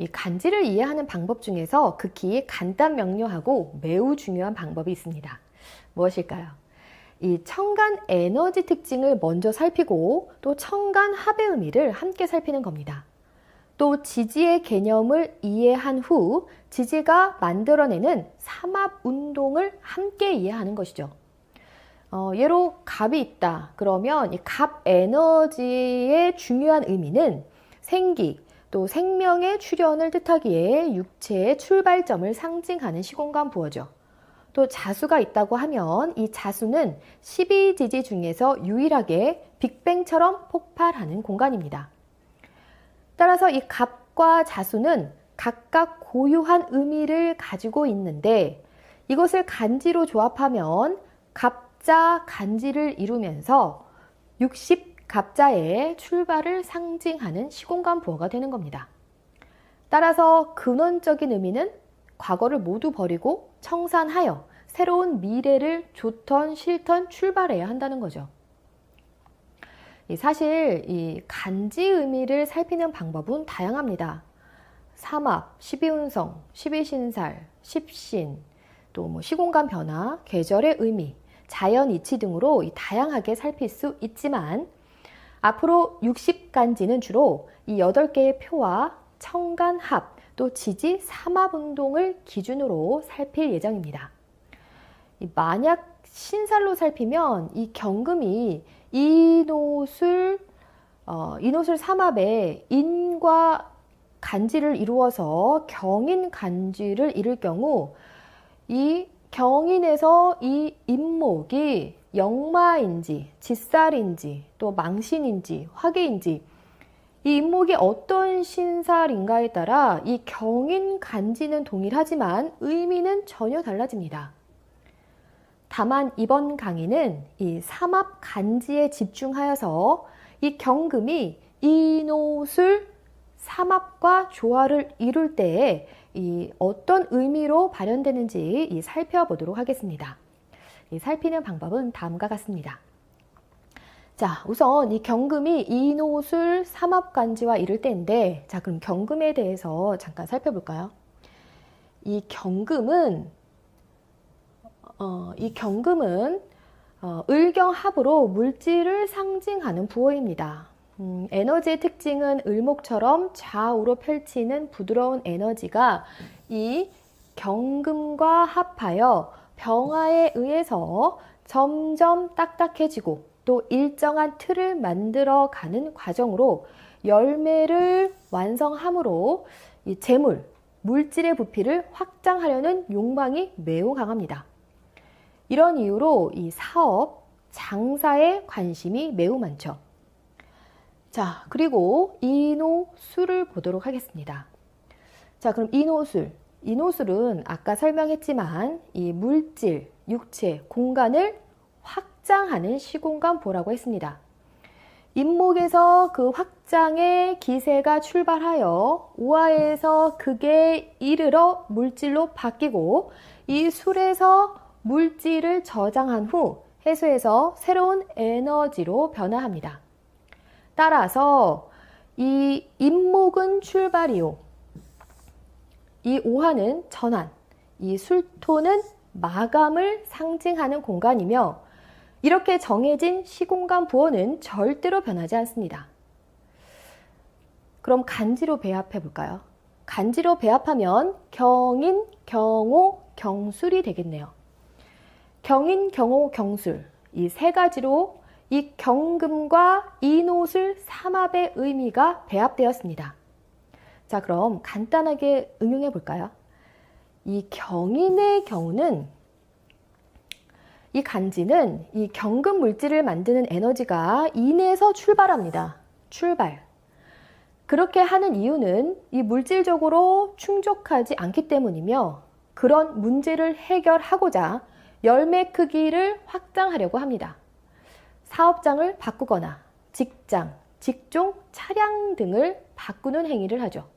이 간지를 이해하는 방법 중에서 극히 간단 명료하고 매우 중요한 방법이 있습니다. 무엇일까요? 이 첨간 에너지 특징을 먼저 살피고 또 첨간 합의 의미를 함께 살피는 겁니다. 또 지지의 개념을 이해한 후 지지가 만들어내는 삼합 운동을 함께 이해하는 것이죠. 예로 값이 있다. 그러면 이 값 에너지의 중요한 의미는 생기, 또 생명의 출현을 뜻하기에 육체의 출발점을 상징하는 시공간 부호죠. 또 자수가 있다고 하면 이 자수는 12지지 중에서 유일하게 빅뱅처럼 폭발하는 공간입니다. 따라서 이 갑과 자수는 각각 고유한 의미를 가지고 있는데 이것을 간지로 조합하면 갑자 간지를 이루면서 60갑자의 출발을 상징하는 시공간 부호가 되는 겁니다. 따라서 근원적인 의미는 과거를 모두 버리고 청산하여 새로운 미래를 좋던 싫던 출발해야 한다는 거죠. 사실 이 간지 의미를 살피는 방법은 다양합니다. 삼합, 12운성, 12신살, 10신, 또 시공간 변화, 계절의 의미, 자연 이치 등으로 다양하게 살필 수 있지만 앞으로 60간지는 주로 이 8개의 표와 첨간합, 또 지지 삼합 운동을 기준으로 살필 예정입니다. 만약 신살로 살피면 이 경금이 인옷을 삼합에 인과 간지를 이루어서 경인 간지를 이룰 경우 이 경인에서 이 인목이 역마인지 직살인지 또 망신인지 화기인지 이 인목이 어떤 신살인가에 따라 이 경인 간지는 동일하지만 의미는 전혀 달라집니다. 다만 이번 강의는 이 삼합 간지에 집중하여서 이 경금이 인옷을 삼합과 조화를 이룰 때에 이 어떤 의미로 발현되는지 살펴보도록 하겠습니다. 살피는 방법은 다음과 같습니다. 자, 우선 이 경금이 인옷을 삼합간지와 이룰 때인데, 자, 그럼 경금에 대해서 잠깐 살펴볼까요? 이 경금은 을경합으로 물질을 상징하는 부호입니다. 에너지의 특징은 을목처럼 좌우로 펼치는 부드러운 에너지가 이 경금과 합하여 병화에 의해서 점점 딱딱해지고 또 일정한 틀을 만들어가는 과정으로 열매를 완성함으로 이 재물, 물질의 부피를 확장하려는 욕망이 매우 강합니다. 이런 이유로 이 사업, 장사에 관심이 매우 많죠. 자, 그리고 인호술을 보도록 하겠습니다. 자, 그럼 인호술은 아까 설명했지만 이 물질, 육체, 공간을 확장하는 시공간 부호라고 했습니다. 인목에서 그 확장의 기세가 출발하여 오화에서 극에 이르러 물질로 바뀌고 이 술에서 물질을 저장한 후 해소해서 새로운 에너지로 변화합니다. 따라서 이 인목은 출발이요, 이 오화는 전환, 이 술토는 마감을 상징하는 공간이며 이렇게 정해진 시공간 부호는 절대로 변하지 않습니다. 그럼 간지로 배합해 볼까요? 간지로 배합하면 경인, 경오, 경술이 되겠네요. 경인, 경오, 경술 이 세 가지로 이 경금과 인옷을 삼합의 의미가 배합되었습니다. 자, 그럼 간단하게 응용해 볼까요? 이 경인의 경우는 이 간지는 이 경금 물질을 만드는 에너지가 인에서 출발합니다. 출발. 그렇게 하는 이유는 이 물질적으로 충족하지 않기 때문이며 그런 문제를 해결하고자 열매 크기를 확장하려고 합니다. 사업장을 바꾸거나 직장, 직종, 차량 등을 바꾸는 행위를 하죠.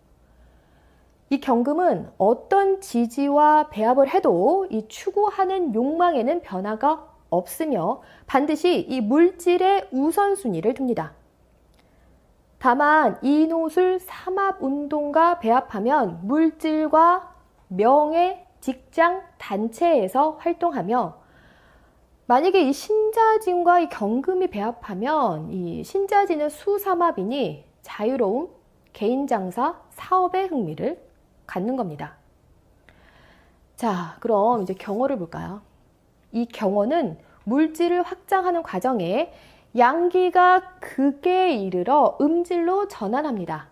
이 경금은 어떤 지지와 배합을 해도 이 추구하는 욕망에는 변화가 없으며 반드시 이 물질의 우선순위를 둡니다. 다만 이노술 삼합운동과 배합하면 물질과 명예, 직장, 단체에서 활동하며 만약에 이 신자진과 이 경금이 배합하면 이 신자진은 수삼합이니 자유로움, 개인장사, 사업의 흥미를 갖는 겁니다. 자, 그럼 이제 경어를 볼까요? 이 경어는 물질을 확장하는 과정에 양기가 극에 이르러 음질로 전환합니다.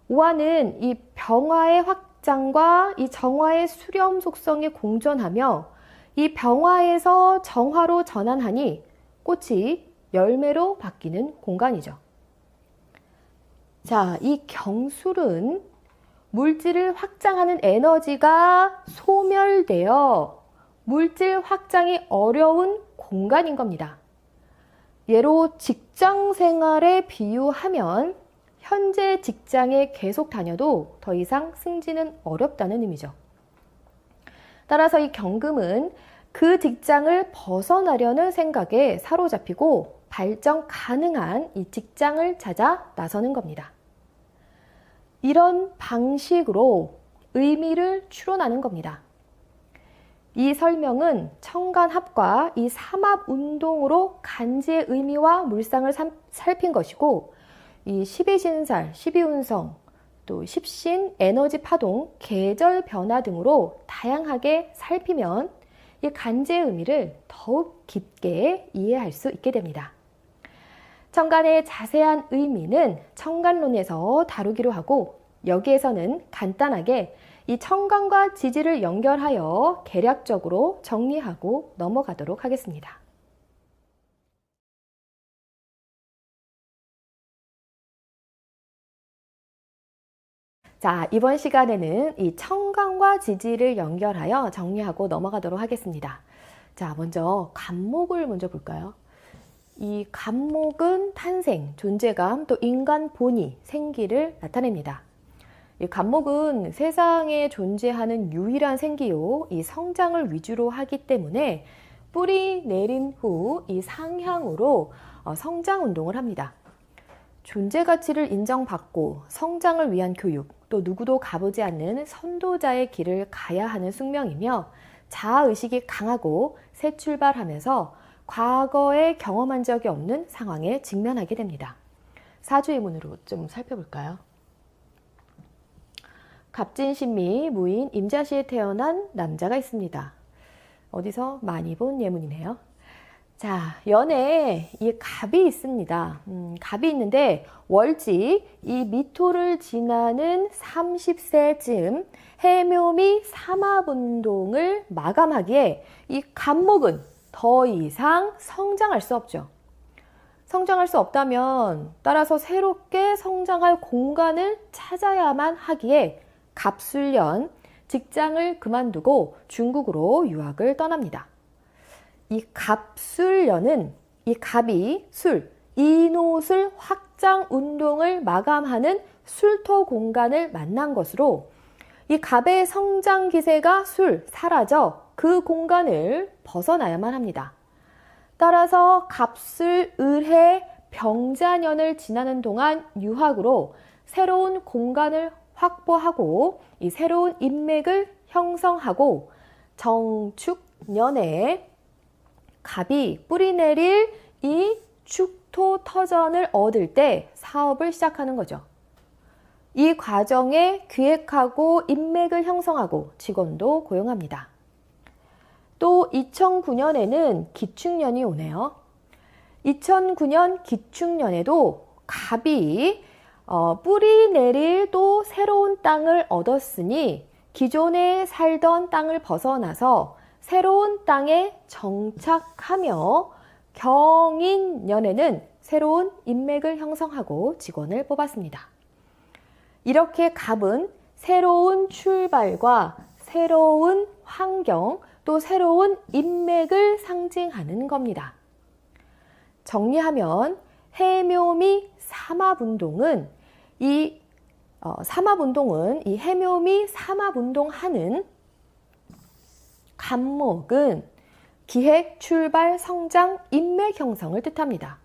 오화는 이 병화의 확장과 이 정화의 수렴 속성이 공존하며 이 병화에서 정화로 전환하니 꽃이 열매로 바뀌는 공간이죠. 자, 이 경술은 물질을 확장하는 에너지가 소멸되어 물질 확장이 어려운 공간인 겁니다. 예로 직장 생활에 비유하면 현재 직장에 계속 다녀도 더 이상 승진은 어렵다는 의미죠. 따라서 이 경금은 그 직장을 벗어나려는 생각에 사로잡히고 발전 가능한 이 직장을 찾아 나서는 겁니다. 이런 방식으로 의미를 추론하는 겁니다. 이 설명은 청간합과 이 삼합운동으로 간지의 의미와 물상을 살핀 것이고 이 12신살, 12운성, 또 10신, 에너지 파동, 계절 변화 등으로 다양하게 살피면 이 간지의 의미를 더욱 깊게 이해할 수 있게 됩니다. 청간의 자세한 의미는 청간론에서 다루기로 하고 여기에서는 간단하게 이 청간과 지지를 연결하여 개략적으로 정리하고 넘어가도록 하겠습니다. 자, 이번 시간에는 이 청간과 지지를 연결하여 정리하고 넘어가도록 하겠습니다. 자, 먼저 간목을 먼저 볼까요? 이 간목은 탄생, 존재감, 또 인간 본의, 생기를 나타냅니다. 이 간목은 세상에 존재하는 유일한 생기요, 이 성장을 위주로 하기 때문에 뿌리 내린 후 이 상향으로 성장 운동을 합니다. 존재 가치를 인정받고 성장을 위한 교육, 또 누구도 가보지 않는 선도자의 길을 가야 하는 숙명이며 자아의식이 강하고 새 출발하면서 과거에 경험한 적이 없는 상황에 직면하게 됩니다. 사주의문으로 좀 살펴볼까요? 갑진신미 무인 임자시에 태어난 남자가 있습니다. 어디서 많이 본 예문이네요. 자, 연애에 이 갑이 있습니다. 갑이 있는데 월지 이 미토를 지나는 30세쯤 해묘미 삼합운동을 마감하기에 이 갑목은 더 이상 성장할 수 없죠. 성장할 수 없다면 따라서 새롭게 성장할 공간을 찾아야만 하기에 갑술년 직장을 그만두고 중국으로 유학을 떠납니다. 이 갑술년은 이 갑이 술, 이노술 확장 운동을 마감하는 술토 공간을 만난 것으로 이 갑의 성장 기세가 사라져 그 공간을 벗어나야만 합니다. 따라서 갑술, 을해, 병자년을 지나는 동안 유학으로 새로운 공간을 확보하고 이 새로운 인맥을 형성하고 정축년에 갑이 뿌리내릴 이 축토 터전을 얻을 때 사업을 시작하는 거죠. 이 과정에 기획하고 인맥을 형성하고 직원도 고용합니다. 또 2009년에는 기축년이 오네요. 2009년 기축년에도 갑이 뿌리 내릴 또 새로운 땅을 얻었으니 기존에 살던 땅을 벗어나서 새로운 땅에 정착하며 경인년에는 새로운 인맥을 형성하고 직원을 뽑았습니다. 이렇게 갑은 새로운 출발과 새로운 환경 또 새로운 인맥을 상징하는 겁니다. 정리하면 해묘미 삼합운동은 이 해묘미 삼합운동하는 간목은 기획, 출발, 성장, 인맥 형성을 뜻합니다.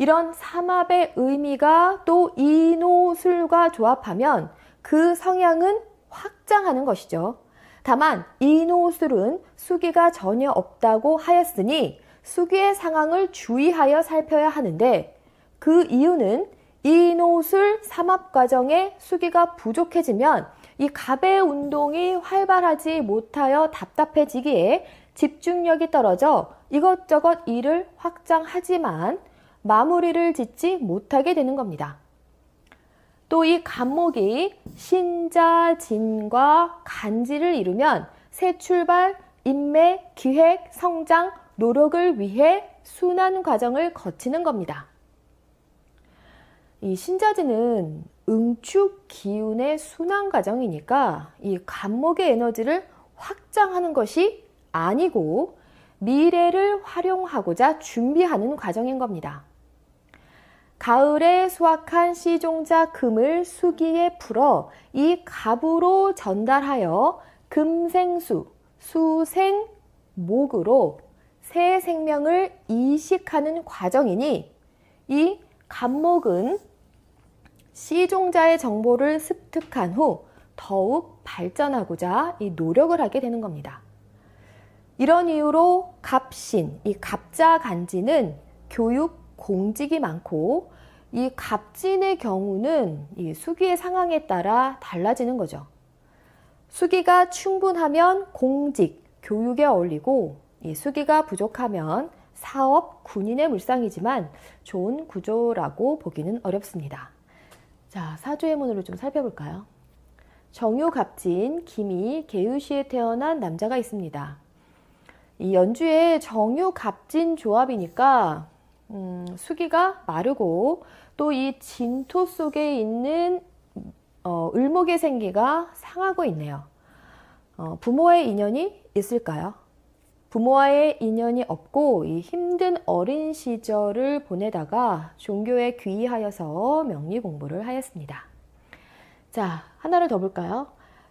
이런 삼합의 의미가 또 이노술과 조합하면 그 성향은 확장하는 것이죠. 다만 이노술은 수기가 전혀 없다고 하였으니 수기의 상황을 주의하여 살펴야 하는데, 그 이유는 이노술 삼합 과정에 수기가 부족해지면 이 갑의 운동이 활발하지 못하여 답답해지기에 집중력이 떨어져 이것저것 일을 확장하지만 마무리를 짓지 못하게 되는 겁니다. 또 이 갑목이 신자, 진과 간지를 이루면 새 출발, 인맥, 기획, 성장, 노력을 위해 순환 과정을 거치는 겁니다. 이 신자진은 응축 기운의 순환 과정이니까 이 갑목의 에너지를 확장하는 것이 아니고 미래를 활용하고자 준비하는 과정인 겁니다. 가을에 수확한 씨종자 금을 수기에 풀어 이 갑으로 전달하여 금생수, 수생목으로 새 생명을 이식하는 과정이니, 이 갑목은 씨종자의 정보를 습득한 후 더욱 발전하고자 이 노력을 하게 되는 겁니다. 이런 이유로 갑신, 이 갑자간지는 교육, 공직이 많고, 이 갑진의 경우는 이 수기의 상황에 따라 달라지는 거죠. 수기가 충분하면 공직, 교육에 어울리고, 이 수기가 부족하면 사업, 군인의 물상이지만 좋은 구조라고 보기는 어렵습니다. 자, 사주의 문으로 좀 살펴볼까요? 정유갑진, 김이, 계유시에 태어난 남자가 있습니다. 이 연주에 정유갑진 조합이니까 수기가 마르고 또 이 진토 속에 있는 을목의 생기가 상하고 있네요. 부모와의 인연이 있을까요? 부모와의 인연이 없고 이 힘든 어린 시절을 보내다가 종교에 귀의하여서 명리 공부를 하였습니다. 자, 하나를 더 볼까요?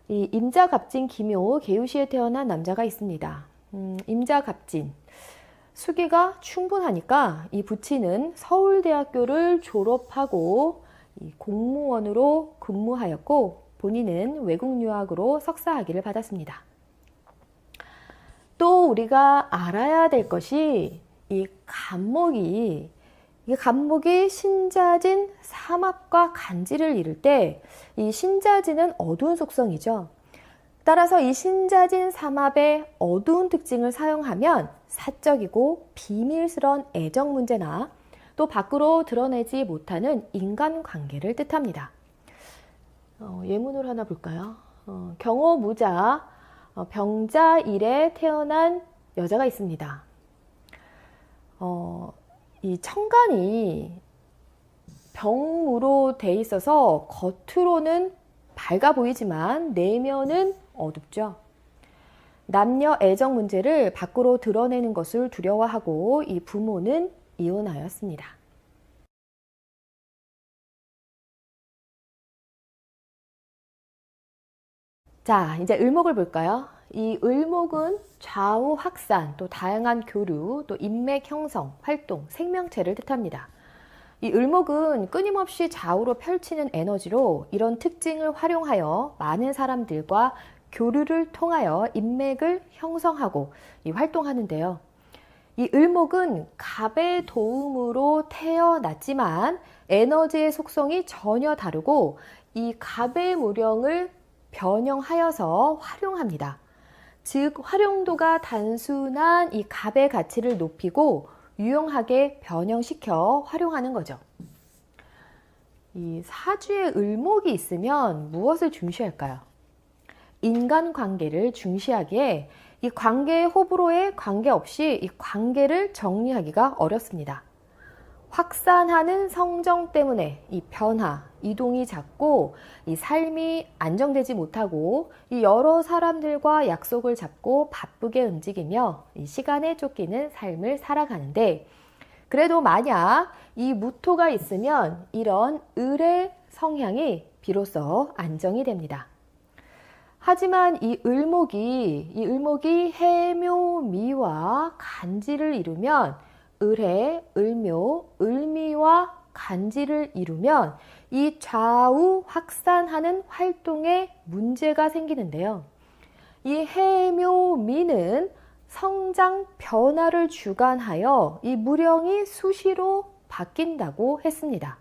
이 임자갑진, 기묘, 계유시에 태어난 남자가 있습니다. 임자갑진, 수기가 충분하니까 이 부친은 서울대학교를 졸업하고 이 공무원으로 근무하였고, 본인은 외국 유학으로 석사학위를 받았습니다. 또 우리가 알아야 될 것이 이 갑목이 신자진, 삼합과 간지를 이룰 때 이 신자진은 어두운 속성이죠. 따라서 이 신자진 삼합의 어두운 특징을 사용하면 사적이고 비밀스러운 애정 문제나 또 밖으로 드러내지 못하는 인간관계를 뜻합니다. 예문을 하나 볼까요? 경호무자, 병자일에 태어난 여자가 있습니다. 이 천간이 병으로 돼 있어서 겉으로는 밝아 보이지만 내면은 어둡죠. 남녀 애정 문제를 밖으로 드러내는 것을 두려워하고 이 부모는 이혼하였습니다. 자, 이제 을목을 볼까요? 이 을목은 좌우 확산, 또 다양한 교류, 또 인맥 형성, 활동, 생명체를 뜻합니다. 이 을목은 끊임없이 좌우로 펼치는 에너지로 이런 특징을 활용하여 많은 사람들과 교류를 통하여 인맥을 형성하고 활동하는데요. 이 을목은 갑의 도움으로 태어났지만 에너지의 속성이 전혀 다르고 이 갑의 무령을 변형하여서 활용합니다. 즉 활용도가 단순한 이 갑의 가치를 높이고 유용하게 변형시켜 활용하는 거죠. 이 사주에 을목이 있으면 무엇을 중시할까요? 인간관계를 중시하기에 이 관계의 호불호에 관계없이 이 관계를 정리하기가 어렵습니다. 확산하는 성정 때문에 이 변화, 이동이 잦고 이 삶이 안정되지 못하고 이 여러 사람들과 약속을 잡고 바쁘게 움직이며 이 시간에 쫓기는 삶을 살아가는데, 그래도 만약 이 무토가 있으면 이런 을의 성향이 비로소 안정이 됩니다. 하지만 이 을목이 해묘미와 간지를 이루면 을해, 을묘, 을미와 간지를 이루면 이 좌우 확산하는 활동에 문제가 생기는데요. 이 해묘미는 성장 변화를 주관하여 이 무령이 수시로 바뀐다고 했습니다.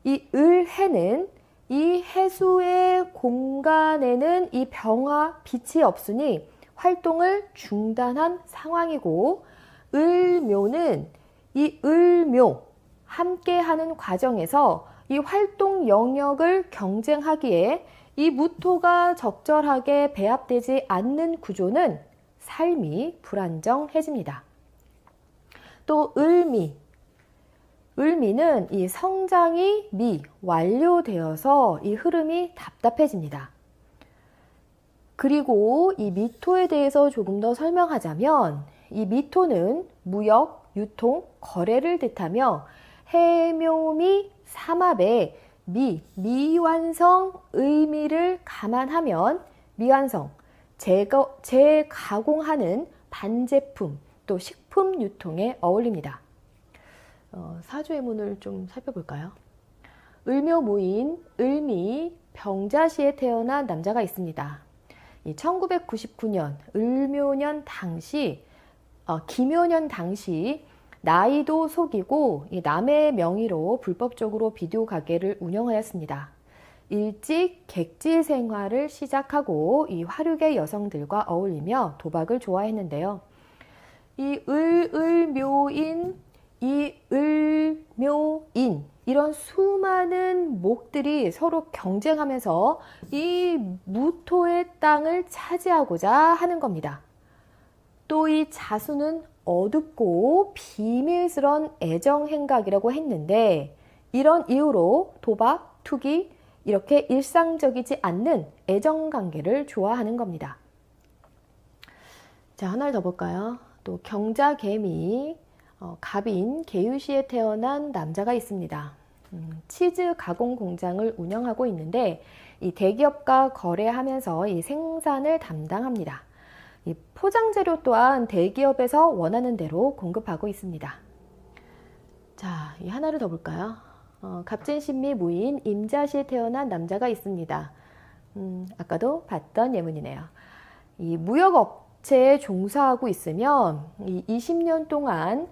이 을해는 이 해수의 공간에는 이 병화 빛이 없으니 활동을 중단한 상황이고, 을묘는 이 을묘 함께하는 과정에서 이 활동 영역을 경쟁하기에 이 무토가 적절하게 배합되지 않는 구조는 삶이 불안정해집니다. 또 을미는 이 성장이 완료되어서 이 흐름이 답답해집니다. 그리고 이 미토에 대해서 조금 더 설명하자면, 이 미토는 무역, 유통, 거래를 뜻하며 해묘미 삼합의 미완성 의미를 감안하면 미완성, 재가공하는 반제품, 또 식품 유통에 어울립니다. 사주의 문을 좀 살펴볼까요? 을묘무인, 을미, 병자시에 태어난 남자가 있습니다. 1999년 을묘년 당시, 기묘년 당시 나이도 속이고 남의 명의로 불법적으로 비디오 가게를 운영하였습니다. 일찍 객지 생활을 시작하고 이 화류계 여성들과 어울리며 도박을 좋아했는데요. 이 을묘인, 이런 수많은 목들이 서로 경쟁하면서 이 무토의 땅을 차지하고자 하는 겁니다. 또 이 자수는 어둡고 비밀스러운 애정 행각이라고 했는데, 이런 이유로 도박, 투기, 이렇게 일상적이지 않는 애정 관계를 좋아하는 겁니다. 자, 하나를 더 볼까요? 또 경자, 개미, 갑인, 개유시에 태어난 남자가 있습니다. 치즈 가공 공장을 운영하고 있는데 이 대기업과 거래하면서 이 생산을 담당합니다. 이 포장 재료 또한 대기업에서 원하는 대로 공급하고 있습니다. 자, 이 하나를 더 볼까요? 갑진신미, 무인, 임자시에 태어난 남자가 있습니다. 아까도 봤던 예문이네요. 이 무역업체에 종사하고 있으면 이 20년 동안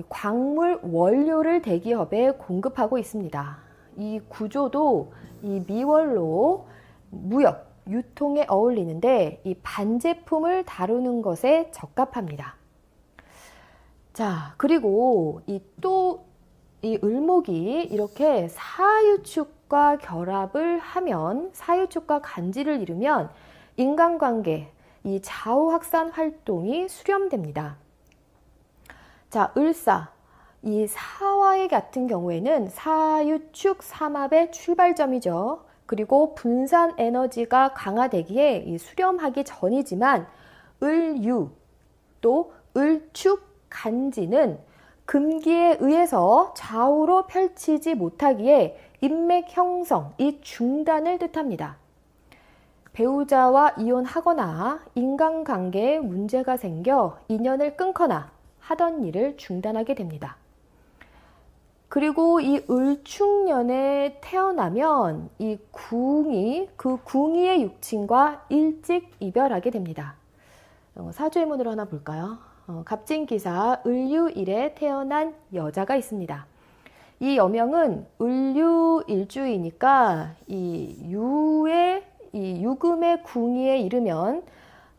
광물 원료를 대기업에 공급하고 있습니다. 이 구조도 이 미월로 무역, 유통에 어울리는데 이 반제품을 다루는 것에 적합합니다. 자, 그리고 이 을목이 이렇게 사유축과 결합을 하면, 사유축과 간지를 이루면 인간관계, 이 좌우 확산 활동이 수렴됩니다. 자, 을사, 이 사화의 같은 경우에는 사유축 삼합의 출발점이죠. 그리고 분산 에너지가 강화되기에 이 수렴하기 전이지만, 을유 또 을축 간지는 금기에 의해서 좌우로 펼치지 못하기에 인맥 형성, 이 중단을 뜻합니다. 배우자와 이혼하거나 인간관계에 문제가 생겨 인연을 끊거나 하던 일을 중단하게 됩니다. 그리고 이 을축년에 태어나면 이 그 궁이의 육친과 일찍 이별하게 됩니다. 사주의 문으로 하나 볼까요? 갑진기사 을유일에 태어난 여자가 있습니다. 이 여명은 을유일주이니까 이 유금의 궁이에 이르면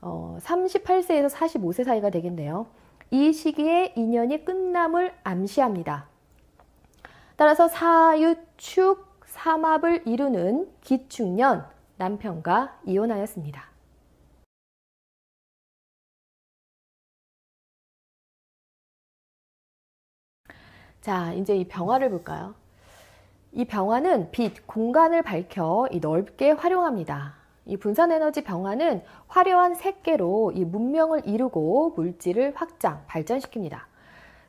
38세에서 45세 사이가 되겠네요. 이 시기에 인연이 끝남을 암시합니다. 따라서 사유축 삼합을 이루는 기축년, 남편과 이혼하였습니다. 자, 이제 이 병화를 볼까요? 이 병화는 빛, 공간을 밝혀 넓게 활용합니다. 이 분산에너지 병화는 화려한 색계로 이 문명을 이루고 물질을 확장, 발전시킵니다.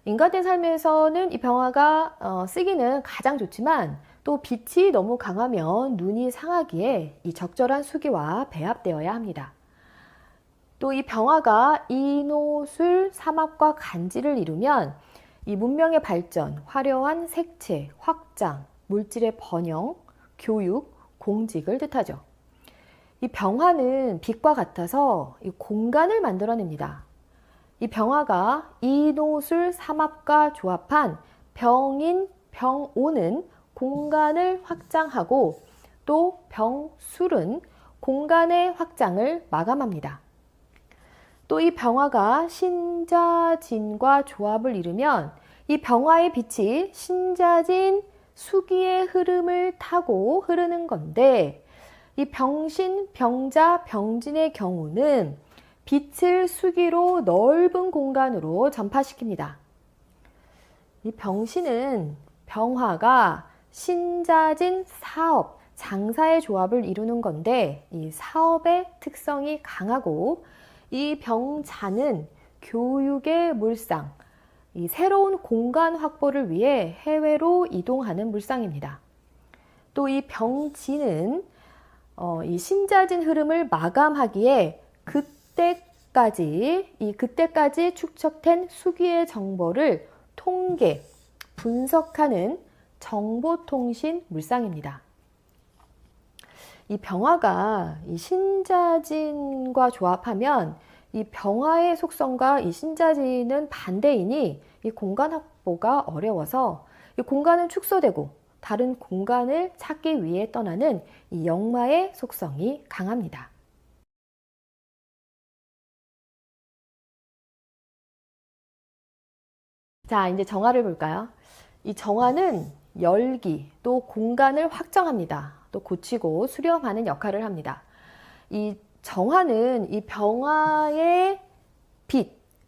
인간의 삶에서는 이 병화가 쓰기는 가장 좋지만, 또 빛이 너무 강하면 눈이 상하기에 이 적절한 수기와 배합되어야 합니다. 또 이 병화가 이노술 삼합과 간지를 이루면 이 문명의 발전, 화려한 색채, 확장, 물질의 번영, 교육, 공직을 뜻하죠. 이 병화는 빛과 같아서 이 공간을 만들어냅니다. 이 병화가 이노술 삼합과 조합한 병인, 병오는 공간을 확장하고 또 병술은 공간의 확장을 마감합니다. 또 이 병화가 신자진과 조합을 이루면 이 병화의 빛이 신자진 수기의 흐름을 타고 흐르는 건데 이 병신, 병자, 병진의 경우는 빛을 수기로 넓은 공간으로 전파시킵니다. 이 병신은 병화가 신자진 사업, 장사의 조합을 이루는 건데 이 사업의 특성이 강하고 이 병자는 교육의 물상, 이 새로운 공간 확보를 위해 해외로 이동하는 물상입니다. 또 이 병진은 이 신자진 흐름을 마감하기에 그때까지 축적된 수기의 정보를 통계, 분석하는 정보통신 물상입니다. 이 병화가 이 신자진과 조합하면 이 병화의 속성과 이 신자진은 반대이니 이 공간 확보가 어려워서 이 공간은 축소되고 다른 공간을 찾기 위해 떠나는 이 역마의 속성이 강합니다. 자, 이제 정화를 볼까요? 이 정화는 열기, 또 공간을 확정합니다. 또 고치고 수렴하는 역할을 합니다. 이 정화는 이 병화의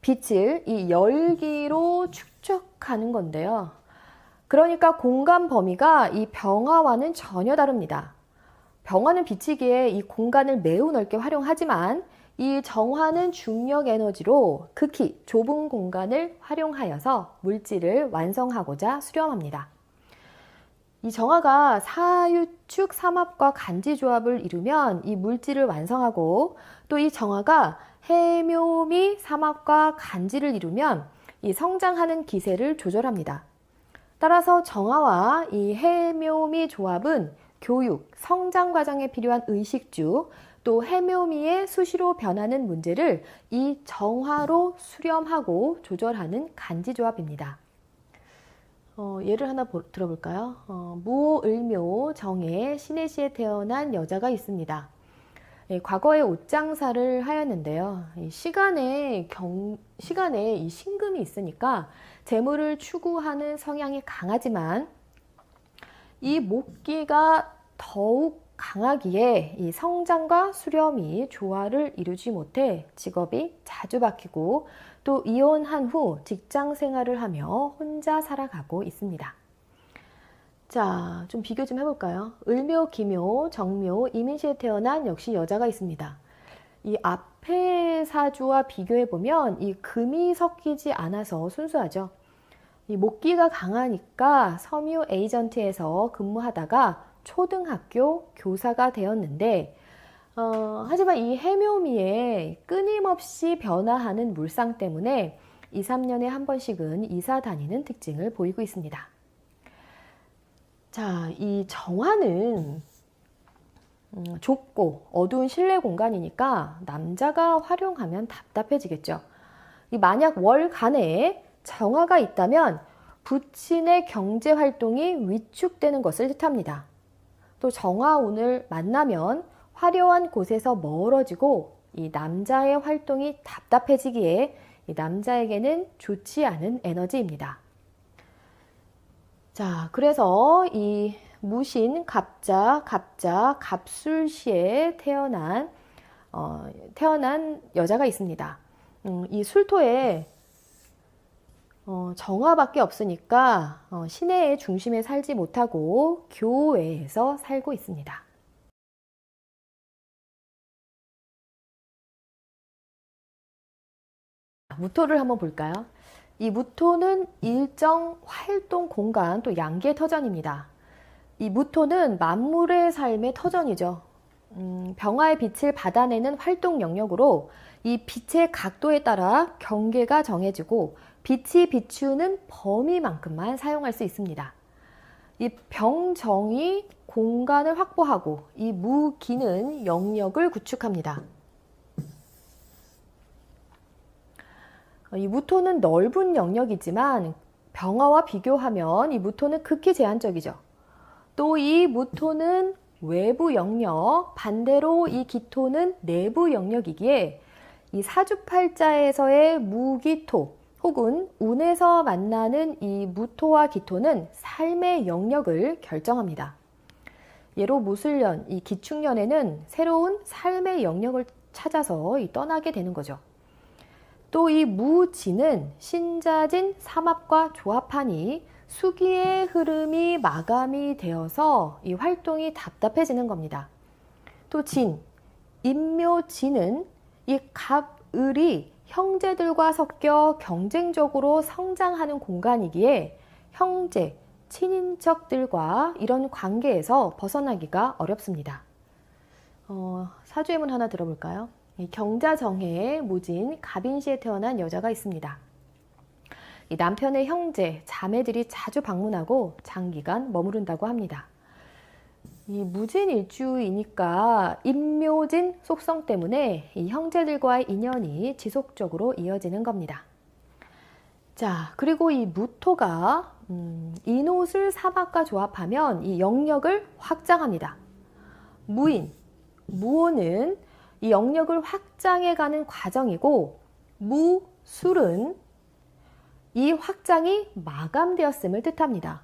빛을 이 열기로 축적하는 건데요. 그러니까 공간 범위가 이 병화와는 전혀 다릅니다. 병화는 비치기에 이 공간을 매우 넓게 활용하지만 이 정화는 중력 에너지로 극히 좁은 공간을 활용하여서 물질을 완성하고자 수렴합니다. 이 정화가 사유축 삼합과 간지 조합을 이루면 이 물질을 완성하고 또 이 정화가 해묘미 삼합과 간지를 이루면 이 성장하는 기세를 조절합니다. 따라서 정화와 이 해묘미 조합은 교육, 성장 과정에 필요한 의식주, 또 해묘미의 수시로 변하는 문제를 이 정화로 수렴하고 조절하는 간지 조합입니다. 예를 하나 들어볼까요? 무을묘 정에 신해시에 태어난 여자가 있습니다. 과거에 옷장사를 하였는데요. 시간에 이 신금이 있으니까 재물을 추구하는 성향이 강하지만 이 목기가 더욱 강하기에 이 성장과 수렴이 조화를 이루지 못해 직업이 자주 바뀌고 또 이혼한 후 직장 생활을 하며 혼자 살아가고 있습니다. 자, 좀 비교 좀 해볼까요? 을묘, 기묘, 정묘, 이민시에 태어난 역시 여자가 있습니다. 이 앞의 사주와 비교해보면 이 금이 섞이지 않아서 순수하죠. 이 목기가 강하니까 섬유 에이전트에서 근무하다가 초등학교 교사가 되었는데 하지만 이 해묘미에 끊임없이 변화하는 물상 때문에 2, 3년에 한 번씩은 이사 다니는 특징을 보이고 있습니다. 자, 이 정화는 좁고 어두운 실내 공간이니까 남자가 활용하면 답답해지겠죠. 만약 월간에 정화가 있다면 부친의 경제 활동이 위축되는 것을 뜻합니다. 또 정화운을 만나면 화려한 곳에서 멀어지고 이 남자의 활동이 답답해지기에 이 남자에게는 좋지 않은 에너지입니다. 자, 그래서 이 무신, 갑자, 갑술시에 태어난 여자가 있습니다. 이 술토에 정화밖에 없으니까 시내의 중심에 살지 못하고 교외에서 살고 있습니다. 무토를 한번 볼까요? 이 무토는 일정 활동 공간 또 양계 터전입니다. 이 무토는 만물의 삶의 터전이죠. 병화의 빛을 받아내는 활동 영역으로 이 빛의 각도에 따라 경계가 정해지고 빛이 비추는 범위만큼만 사용할 수 있습니다. 이 병정이 공간을 확보하고 이 무기는 영역을 구축합니다. 이 무토는 넓은 영역이지만 병화와 비교하면 이 무토는 극히 제한적이죠. 또 이 무토는 외부 영역, 반대로 이 기토는 내부 영역이기에 이 사주팔자에서의 무기토 혹은 운에서 만나는 이 무토와 기토는 삶의 영역을 결정합니다. 예로 무술년, 이 기축년에는 새로운 삶의 영역을 찾아서 떠나게 되는 거죠. 또 이 무진은 신자진 삼합과 조합하니 수기의 흐름이 마감이 되어서 이 활동이 답답해지는 겁니다. 또 진, 인묘진은 이 갑을이 형제들과 섞여 경쟁적으로 성장하는 공간이기에 형제, 친인척들과 이런 관계에서 벗어나기가 어렵습니다. 사주의문 하나 들어볼까요? 경자정해의 무진 갑인시에 태어난 여자가 있습니다. 이 남편의 형제, 자매들이 자주 방문하고 장기간 머무른다고 합니다. 이 무진일주이니까 인묘진 속성 때문에 이 형제들과의 인연이 지속적으로 이어지는 겁니다. 자, 그리고 이 무토가 인옷을 사막과 조합하면 이 영역을 확장합니다. 무인, 무오는 이 영역을 확장해가는 과정이고 무술은 이 확장이 마감되었음을 뜻합니다.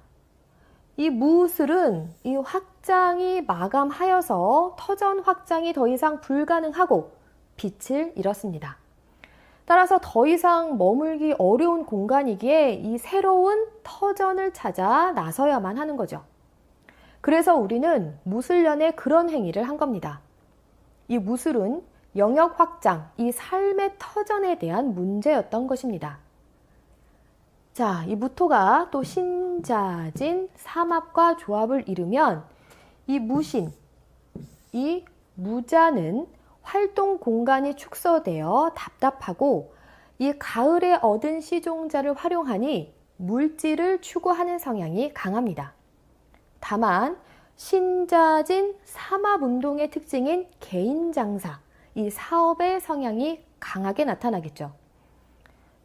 이 무술은 이 확장이 마감하여서 터전 확장이 더 이상 불가능하고 빛을 잃었습니다. 따라서 더 이상 머물기 어려운 공간이기에 이 새로운 터전을 찾아 나서야만 하는 거죠. 그래서 우리는 무술년에 그런 행위를 한 겁니다. 이 무술은 영역 확장, 이 삶의 터전에 대한 문제였던 것입니다. 자, 이 무토가 또 신자진 삼합과 조합을 이루면 이 무신, 이 무자는 활동 공간이 축소되어 답답하고 이 가을에 얻은 시종자를 활용하니 물질을 추구하는 성향이 강합니다. 다만 신자진 삼합운동의 특징인 개인장사, 이 사업의 성향이 강하게 나타나겠죠.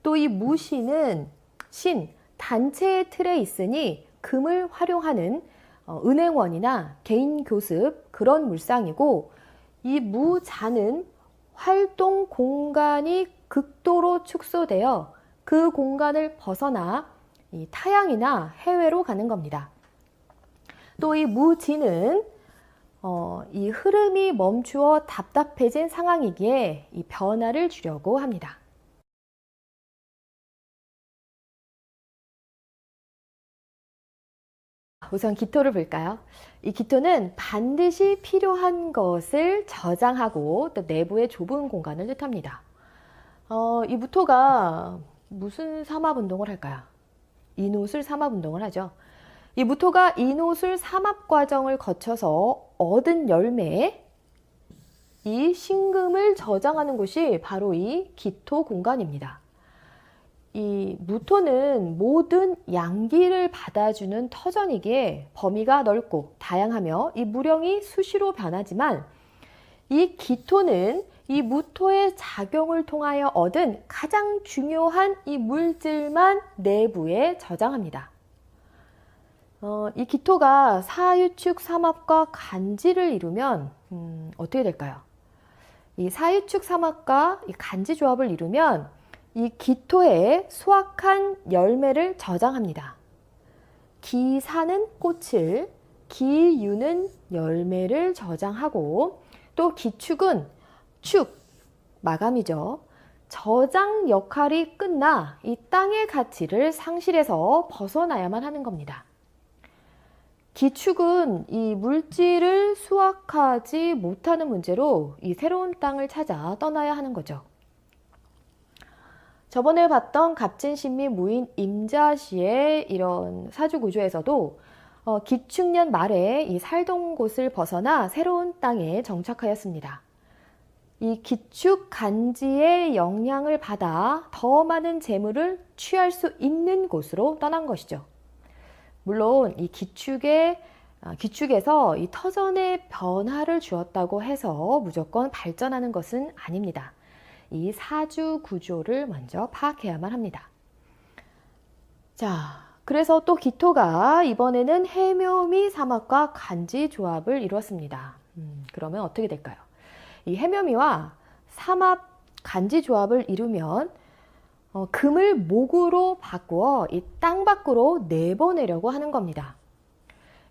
또 이 무신은 신, 단체의 틀에 있으니 금을 활용하는 은행원이나 개인 교습 그런 물상이고 이 무자는 활동 공간이 극도로 축소되어 그 공간을 벗어나 이 타향이나 해외로 가는 겁니다. 또 이 무진은 이 흐름이 멈추어 답답해진 상황이기에 이 변화를 주려고 합니다. 우선 기토를 볼까요? 이 기토는 반드시 필요한 것을 저장하고 또 내부의 좁은 공간을 뜻합니다. 이 무토가 무슨 삼합운동을 할까요? 인옷을 삼합운동을 하죠. 이 무토가 인옷을 삼합 과정을 거쳐서 얻은 열매, 이 신금을 저장하는 곳이 바로 이 기토 공간입니다. 이 무토는 모든 양기를 받아주는 터전이기에 범위가 넓고 다양하며 이 무령이 수시로 변하지만 이 기토는 이 무토의 작용을 통하여 얻은 가장 중요한 이 물질만 내부에 저장합니다. 이 기토가 사유축 삼합과 간지를 이루면 어떻게 될까요? 이 사유축 삼합과 이 간지 조합을 이루면 이 기토에 수확한 열매를 저장합니다. 기사는 꽃을, 기유는 열매를 저장하고 또 기축은 축, 마감이죠. 저장 역할이 끝나 이 땅의 가치를 상실해서 벗어나야만 하는 겁니다. 기축은 이 물질을 수확하지 못하는 문제로 이 새로운 땅을 찾아 떠나야 하는 거죠. 저번에 봤던 갑진신미 무인 임자시의 이런 사주 구조에서도 기축년 말에 이 살던 곳을 벗어나 새로운 땅에 정착하였습니다. 이 기축 간지의 영향을 받아 더 많은 재물을 취할 수 있는 곳으로 떠난 것이죠. 물론 이 기축에서 이 터전의 변화를 주었다고 해서 무조건 발전하는 것은 아닙니다. 이 사주 구조를 먼저 파악해야만 합니다. 자, 그래서 또 기토가 이번에는 해묘미 삼합과 간지 조합을 이루었습니다. 그러면 어떻게 될까요? 이 해묘미와 삼합 간지 조합을 이루면 금을 목으로 바꾸어 이 땅 밖으로 내보내려고 하는 겁니다.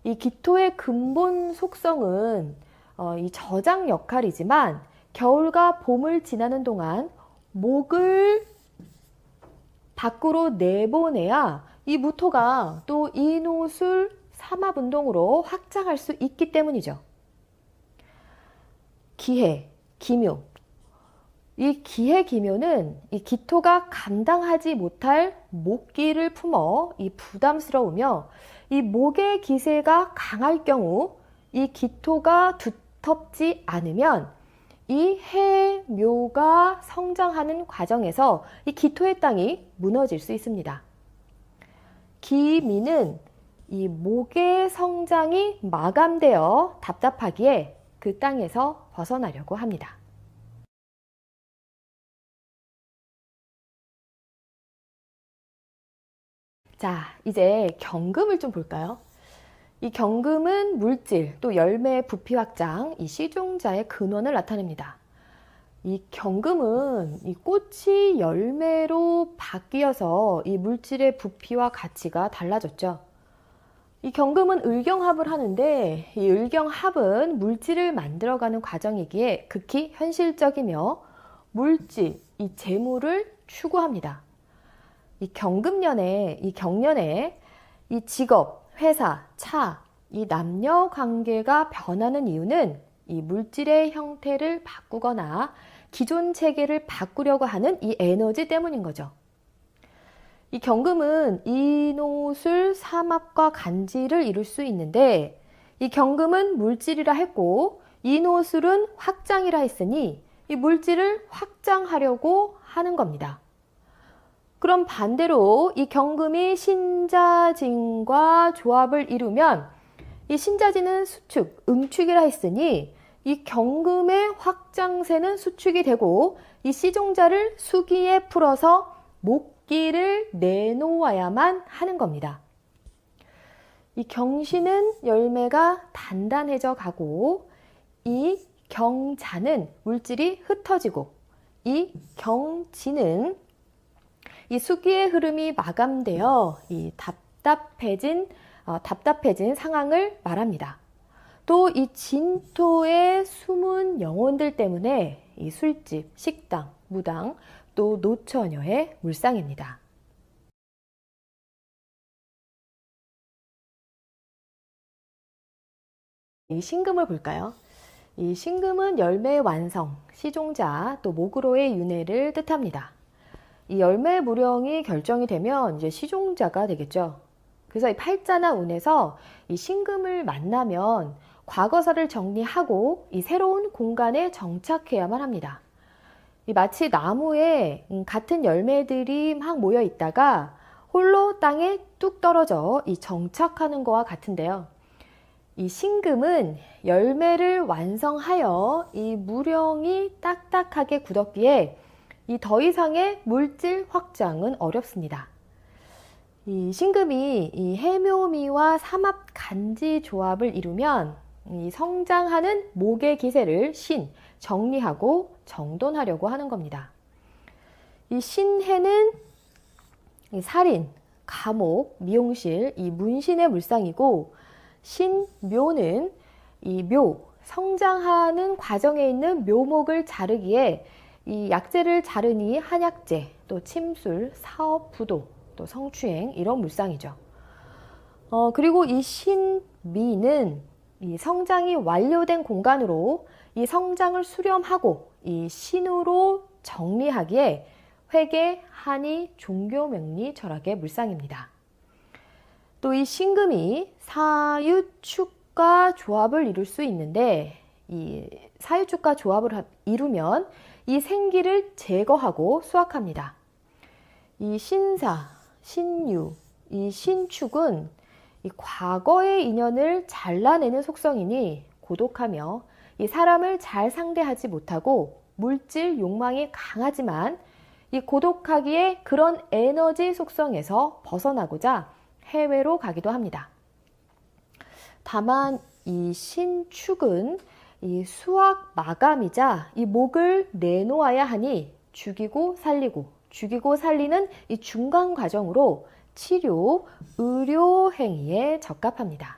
이 기토의 근본 속성은 이 저장 역할이지만 겨울과 봄을 지나는 동안 목을 밖으로 내보내야 이 무토가 또 인호술 삼합운동으로 확장할 수 있기 때문이죠. 기해, 기묘. 이 기해, 기묘는 이 기토가 감당하지 못할 목기를 품어 이 부담스러우며 이 목의 기세가 강할 경우 이 기토가 두텁지 않으면 이 해묘가 성장하는 과정에서 이 기토의 땅이 무너질 수 있습니다. 기미는 이 목의 성장이 마감되어 답답하기에 그 땅에서 벗어나려고 합니다. 자, 이제 경금을 좀 볼까요? 이 경금은 물질, 또 열매 부피 확장, 이 시종자의 근원을 나타냅니다. 이 경금은 이 꽃이 열매로 바뀌어서 이 물질의 부피와 가치가 달라졌죠. 이 경금은 을경합을 하는데 이 을경합은 물질을 만들어가는 과정이기에 극히 현실적이며 물질, 이 재물을 추구합니다. 이 경금년에, 이 경년에 이 직업, 회사, 차, 이 남녀 관계가 변하는 이유는 이 물질의 형태를 바꾸거나 기존 체계를 바꾸려고 하는 이 에너지 때문인 거죠. 이 경금은 인호술 삼합과 간지를 이룰 수 있는데 이 경금은 물질이라 했고 인호술은 확장이라 했으니 이 물질을 확장하려고 하는 겁니다. 그럼 반대로 이 경금이 신자진과 조합을 이루면 이 신자진은 수축, 응축이라 했으니 이 경금의 확장세는 수축이 되고 이 시종자를 수기에 풀어서 목기를 내놓아야만 하는 겁니다. 이 경신은 열매가 단단해져 가고 이 경자는 물질이 흩어지고 이 경지는 이 수기의 흐름이 마감되어 이 답답해진 상황을 말합니다. 또 이 진토의 숨은 영혼들 때문에 이 술집, 식당, 무당, 또 노처녀의 물상입니다. 이 신금을 볼까요? 이 신금은 열매의 완성, 시종자, 또 목으로의 윤회를 뜻합니다. 이 열매 무령이 결정이 되면 이제 시종자가 되겠죠. 그래서 이 팔자나 운에서 이 신금을 만나면 과거사를 정리하고 이 새로운 공간에 정착해야만 합니다. 이 마치 나무에 같은 열매들이 막 모여 있다가 홀로 땅에 뚝 떨어져 이 정착하는 것과 같은데요. 이 신금은 열매를 완성하여 이 무령이 딱딱하게 굳었기에 이 더 이상의 물질 확장은 어렵습니다. 이 신금이 이 해묘미와 삼합 간지 조합을 이루면 이 성장하는 목의 기세를 정리하고 정돈하려고 하는 겁니다. 이 신해는 이 살인, 감옥, 미용실, 이 문신의 물상이고 신묘는 이 성장하는 과정에 있는 묘목을 자르기에 이 약재를 자르니 한약재, 또 침술, 사업, 부도, 또 성추행 이런 물상이죠. 그리고 이 신미는 이 성장이 완료된 공간으로 이 성장을 수렴하고 이 신으로 정리하기에 회계, 한의, 종교, 명리, 철학의 물상입니다. 또 이 신금이 사유축과 조합을 이룰 수 있는데 이 사유축과 조합을 이루면 이 생기를 제거하고 수확합니다. 이 신사, 신유, 이 신축은 이 과거의 인연을 잘라내는 속성이니 고독하며 이 사람을 잘 상대하지 못하고 물질 욕망이 강하지만 이 고독하기에 그런 에너지 속성에서 벗어나고자 해외로 가기도 합니다. 다만 이 신축은 이 수학 마감이자 이 목을 내놓아야 하니 죽이고 살리는 이 중간 과정으로 치료, 의료 행위에 적합합니다.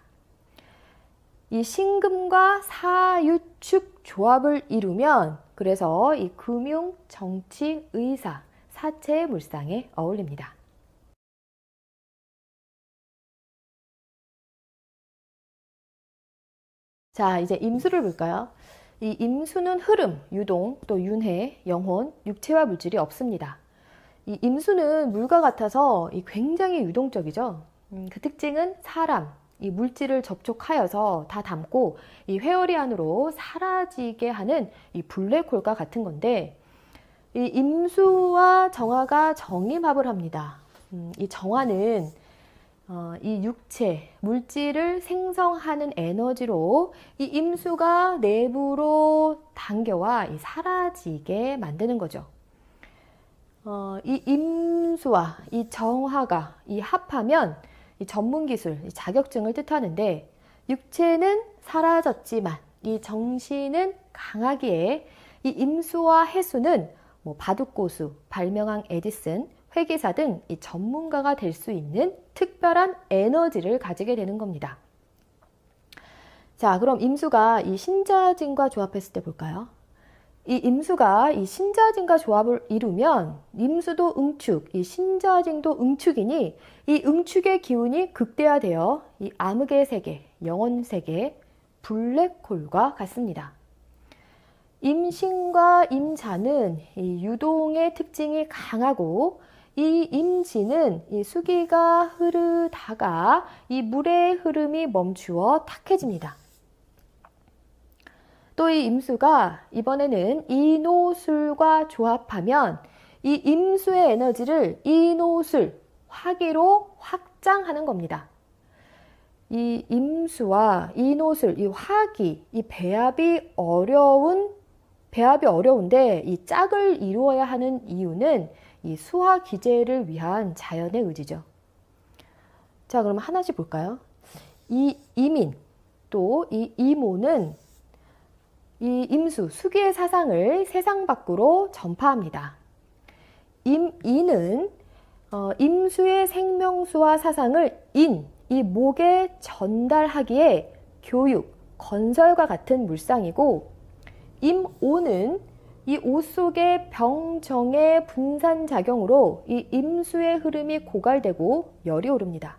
이 신금과 사유축 조합을 이루면 그래서 이 금융, 정치, 의사, 사체의 물상에 어울립니다. 자, 이제 임수를 볼까요? 이 임수는 흐름, 유동, 또 윤회, 영혼, 육체와 물질이 없습니다. 이 임수는 물과 같아서 굉장히 유동적이죠. 그 특징은 사람, 이 물질을 접촉하여서 다 담고 이 회오리 안으로 사라지게 하는 이 블랙홀과 같은 건데, 이 임수와 정화가 정임합을 합니다. 이 정화는 이 육체, 물질을 생성하는 에너지로 이 임수가 내부로 당겨와 사라지게 만드는 거죠. 이 임수와 이 정화가 합하면 이 전문기술, 이 자격증을 뜻하는데, 육체는 사라졌지만 이 정신은 강하기에 이 임수와 해수는 뭐 바둑고수, 발명왕 에디슨, 회계사 등 이 전문가가 될 수 있는 특별한 에너지를 가지게 되는 겁니다. 자, 그럼 임수가 이 신자진과 조합했을 때 볼까요? 이 임수가 이 신자진과 조합을 이루면 임수도 응축, 이 신자진도 응축이니 이 응축의 기운이 극대화되어 이 암흑의 세계, 영혼 세계, 블랙홀과 같습니다. 임신과 임자는 이 유동의 특징이 강하고 이 임진은 이 수기가 흐르다가 이 물의 흐름이 멈추어 탁해집니다. 또 이 임수가 이번에는 이노술과 조합하면 이 임수의 에너지를 이노술, 화기로 확장하는 겁니다. 이 임수와 이노술, 이 화기, 이 배합이 어려운데 이 짝을 이루어야 하는 이유는 이 수화 기제를 위한 자연의 의지죠. 자, 그럼 하나씩 볼까요? 이 이민, 또 이 이모는 이 임수, 수기의 사상을 세상 밖으로 전파합니다. 임인은 임수의 생명수와 사상을 이 목에 전달하기에 교육, 건설과 같은 물상이고, 임오는 이 오 속의 병정의 분산작용으로 이 임수의 흐름이 고갈되고 열이 오릅니다.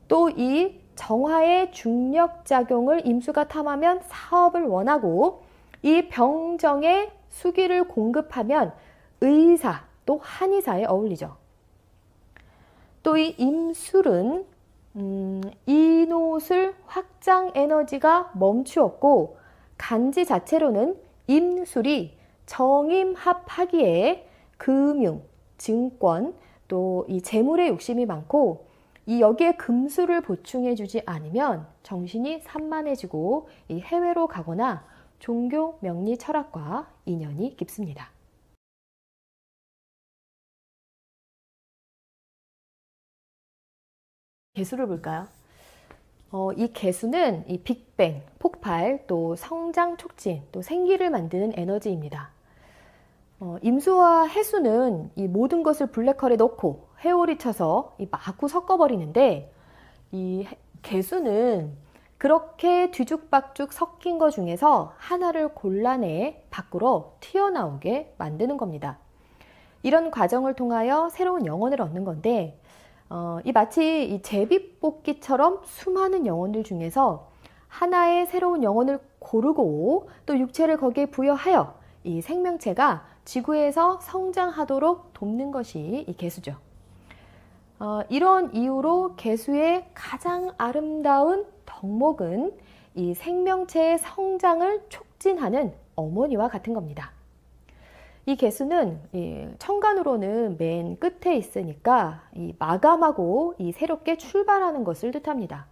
또 이 정화의 중력작용을 임수가 탐하면 사업을 원하고, 이 병정의 수기를 공급하면 의사, 또 한의사에 어울리죠. 또 이 임술은 이노술 확장 에너지가 멈추었고, 간지 자체로는 임술이 정임합하기에 금융, 증권, 또 이 재물의 욕심이 많고, 이 여기에 금수를 보충해 주지 않으면 정신이 산만해지고 이 해외로 가거나 종교, 명리, 철학과 인연이 깊습니다. 개수를 볼까요? 이 개수는 이 빅뱅, 폭발, 또 성장 촉진, 또 생기를 만드는 에너지입니다. 임수와 해수는 이 모든 것을 블랙홀에 넣고 회오리 쳐서 마구 섞어버리는데, 이 개수는 그렇게 뒤죽박죽 섞인 것 중에서 하나를 골라내 밖으로 튀어나오게 만드는 겁니다. 이런 과정을 통하여 새로운 영혼을 얻는 건데, 마치 이 제비뽑기처럼 수많은 영혼들 중에서 하나의 새로운 영혼을 고르고 또 육체를 거기에 부여하여 이 생명체가 지구에서 성장하도록 돕는 것이 이 개수죠. 이런 이유로 개수의 가장 아름다운 덕목은 이 생명체의 성장을 촉진하는 어머니와 같은 겁니다. 이 개수는 천간으로는 맨 끝에 있으니까 마감하고 새롭게 출발하는 것을 뜻합니다.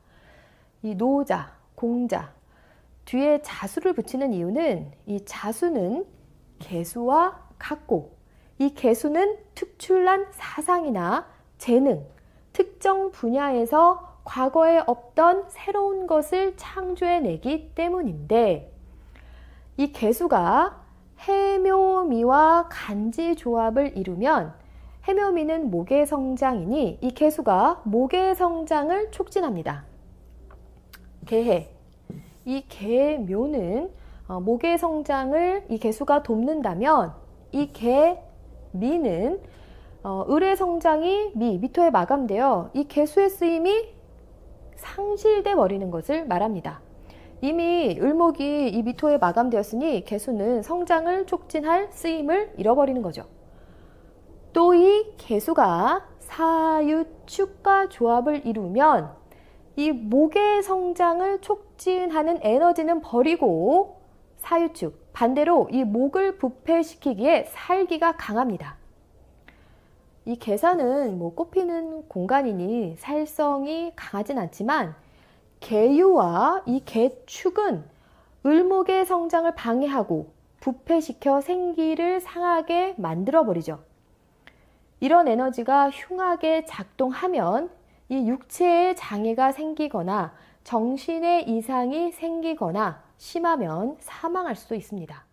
이 노자, 공자, 뒤에 자수를 붙이는 이유는 이 자수는 개수와 같고 이 개수는 특출난 사상이나 재능, 특정 분야에서 과거에 없던 새로운 것을 창조해내기 때문인데 이 개수가 해묘미와 간지 조합을 이루면 해묘미는 목의 성장이니 이 개수가 목의 성장을 촉진합니다. 개해, 이 개묘는 목의 성장을 이 개수가 돕는다면 이 개미는 을의 성장이 미토에 마감되어 이 개수의 쓰임이 상실돼 버리는 것을 말합니다. 이미 을목이 이 미토에 마감되었으니 개수는 성장을 촉진할 쓰임을 잃어버리는 거죠. 또 이 개수가 사유축과 조합을 이루면 이 목의 성장을 촉진하는 에너지는 버리고 사유축, 반대로 이 목을 부패시키기에 살기가 강합니다. 이 개사는 꽃피는 공간이니 살성이 강하진 않지만 개유와 이 개축은 을목의 성장을 방해하고 부패시켜 생기를 상하게 만들어버리죠. 이런 에너지가 흉하게 작동하면 이 육체에 장애가 생기거나 정신의 이상이 생기거나 심하면 사망할 수도 있습니다.